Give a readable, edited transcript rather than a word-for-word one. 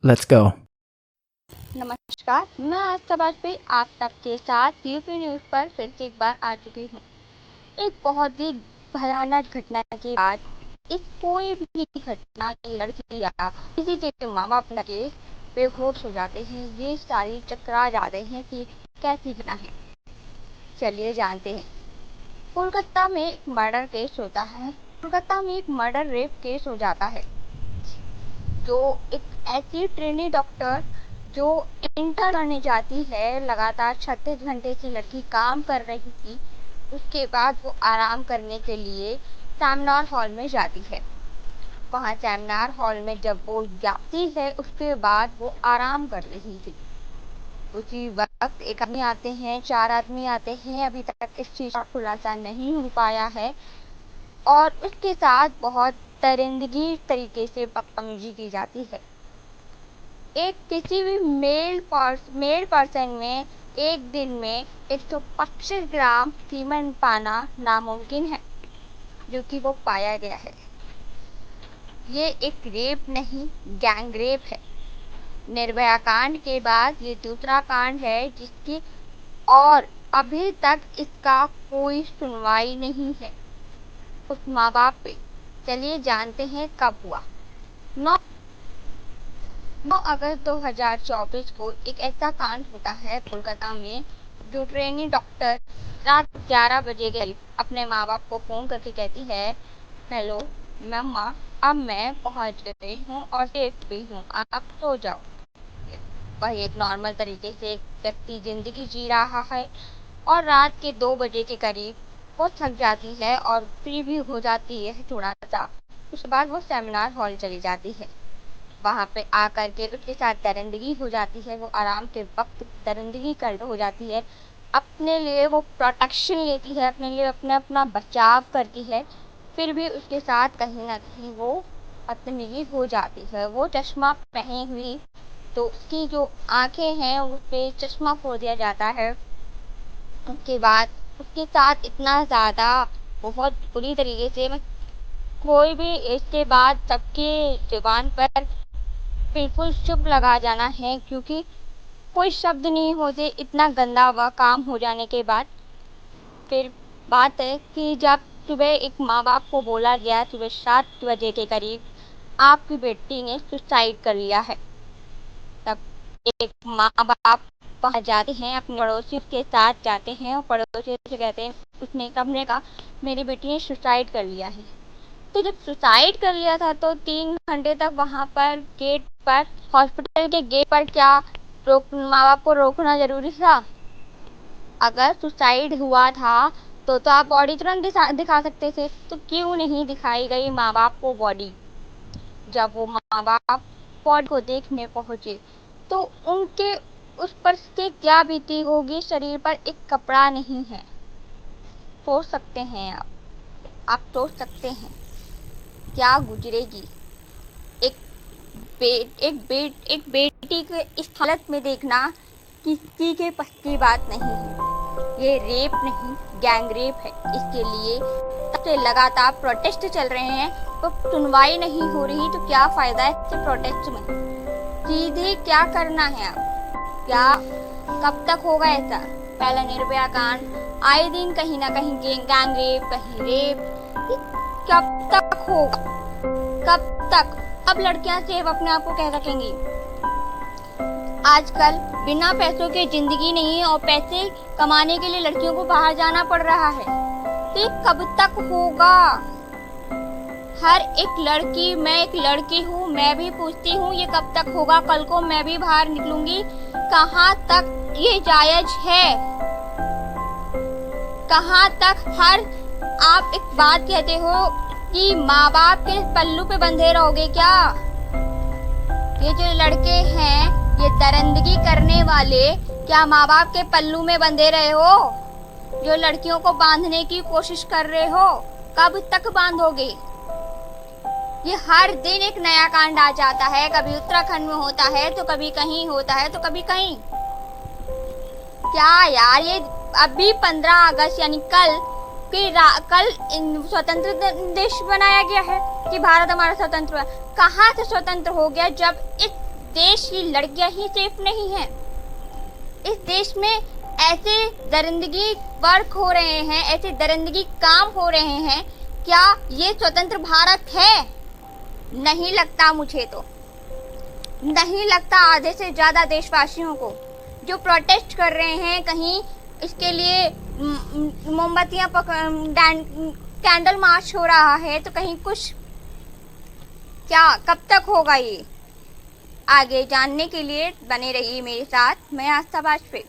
Let's go. नमस्कार, मैं आज सवाल पे आप सबके साथ यूपी न्यूज़ पर फिर से एक बार आ चुकी हूँ। एक बहुत ही भयानक घटना के बाद इस कोई भी घटना की लड़की या किसी के माँ बाप लगे बेहोश हो जाते हैं। ये सारी चकरा जाते हैं कि कैसी घटना है। चलिए जानते हैं। कोलकाता में एक मर्डर केस होता है। कोलकाता में एक मर्डर रेप केस हो जाता है, जो एक ऐसी ट्रेनी डॉक्टर जो इंटर करने जाती है, लगातार 36 घंटे से लड़की काम कर रही थी। उसके बाद वो आराम करने के लिए सेमिनार हॉल में जाती है। वहाँ सेमिनार हॉल में जब वो जाती है, उसके बाद वो आराम कर रही थी। उसी वक्त एक आदमी आते हैं, 4 आदमी आते हैं। अभी तक इस चीज़ का खुलासा नहीं हो पाया है और उसके साथ बहुत दरिंदगी तरीके से बदतमीजी की जाती है। एक किसी भी मेल पर्सन में एक दिन में 125 ग्राम सीमेंट पाना नामुमकिन है, जो कि वो पाया गया है। ये एक रेप नहीं, गैंग रेप है। निर्भया कांड के बाद ये दूसरा कांड है जिसकी और अभी तक इसका कोई सुनवाई नहीं है उस माँ बाप पे। चलिए जानते हैं कब हुआ। 9 अगस्त 2024 को एक ऐसा कांड होता है कोलकाता में, जो ट्रेनी डॉक्टर रात 11 बजे के करीब अपने माँ बाप को फ़ोन करके कहती है, हेलो मम्मा, अब मैं पहुँच गई हूँ और सेफ भी हूँ, आप सो जाओ। वह एक नॉर्मल तरीके से एक व्यक्ति ज़िंदगी जी रहा है और रात के 2 बजे के करीब वो थक जाती है और फ्री भी हो जाती है थोड़ा सा। उसके बाद वो सेमिनार हॉल चली जाती है। वहाँ पे आकर के उसके साथ दरिंदगी हो जाती है। वो आराम के वक्त दरिंदगी कर हो जाती है। अपने लिए वो प्रोटेक्शन लेती है, अपने लिए अपना बचाव करती है, फिर भी उसके साथ कहीं ना कहीं वो बदतमीजी हो जाती है। वो चश्मा पहनी हुई, तो उसकी जो आंखें हैं उस पर चश्मा फोड़ दिया जाता है। उसके बाद उसके साथ इतना ज़्यादा बहुत बुरी तरीके से कोई भी इसके बाद सबके जुबान पर बिल्कुल चुप लगा जाना है, क्योंकि कोई शब्द नहीं होते इतना गंदा हुआ काम हो जाने के बाद। फिर बात है कि जब सुबह एक माँ बाप को बोला गया सुबह 7 बजे के करीब, आपकी बेटी ने सुसाइड कर लिया है, तब एक माँ बाप वहाँ जाते हैं, अपने पड़ोसी के साथ जाते हैं और पड़ोसी से कहते हैं, उसने कहा मेरी बेटी ने सुसाइड कर लिया है। तो जब सुसाइड कर लिया था तो 3 घंटे तक वहाँ पर गेट पर, हॉस्पिटल के गेट पर क्या माँ बाप को रोकना जरूरी था? अगर सुसाइड हुआ था तो आप बॉडी तुरंत दिखा सकते थे, तो क्यों नहीं दिखाई गई माँ बाप को बॉडी? जब वो माँ बाप बॉडी को देखने पहुंचे तो उनके उस पर से क्या बीती होगी। शरीर पर एक कपड़ा नहीं है। सोच सकते हैं आप सोच सकते हैं क्या गुजरेगी। एक बेटी के इस हालत में देखना किसी के बस की बात नहीं है। ये रेप नहीं, गैंग रेप है। इसके लिए तब से लगातार प्रोटेस्ट चल रहे हैं, तो सुनवाई नहीं हो रही, तो क्या फायदा है इससे प्रोटेस्ट में? सीधे क्या करना है आप? क्या कब तक होगा ऐसा? पहला निर्भया कांड, आए दिन कहीं ना कहीं गैंग रेप, कहीं रेप, कब तक होगा? कब तक? अब लड़कियां सिर्फ अपने आप को कह सकेंगी आजकल बिना पैसों के जिंदगी नहीं है और पैसे कमाने के लिए लड़कियों को बाहर जाना पड़ रहा है। तो ये कब तक होगा? हर एक लड़की, मैं एक लड़की हूँ, मैं भी पूछती हूँ ये कब तक होगा? कल को मैं भी बाहर निकलूंगी, कहाँ तक ये जायज है? कहाँ तक? आप एक बात कहते हो कि माँ बाप के पल्लू पे बंधे रहोगे क्या? ये जो लड़के हैं, ये दरिंदगी करने वाले, क्या माँ बाप के पल्लू में बंधे रहे हो? जो लड़कियों को बांधने की कोशिश कर रहे हो, कब तक बांधोगे? ये हर दिन एक नया कांड आ जाता है। कभी उत्तराखंड में होता है, तो कभी कहीं होता है, तो कभी कहीं। क्या यार, ये अभी 15 अगस्त यानी कल स्वतंत्र देश बनाया गया है कि भारत हमारा स्वतंत्र है। कहाँ से स्वतंत्र हो गया जब इस देश की लड़कियां ही सेफ नहीं हैं। इस देश में ऐसे दरिंदगी वर्क हो रहे हैं, ऐसे दरिंदगी काम हो रहे हैं। क्या ये स्वतंत्र भारत है? नहीं लगता, मुझे तो नहीं लगता। आधे से ज्यादा देशवासियों को जो प्रोटेस्ट कर रहे हैं, कहीं इसके लिए मोमबत्तियां कैंडल मार्च हो रहा है, तो कहीं कुछ, क्या कब तक होगा ये? आगे जानने के लिए बने रहिए मेरे साथ। मैं आस्था बाजपेयी।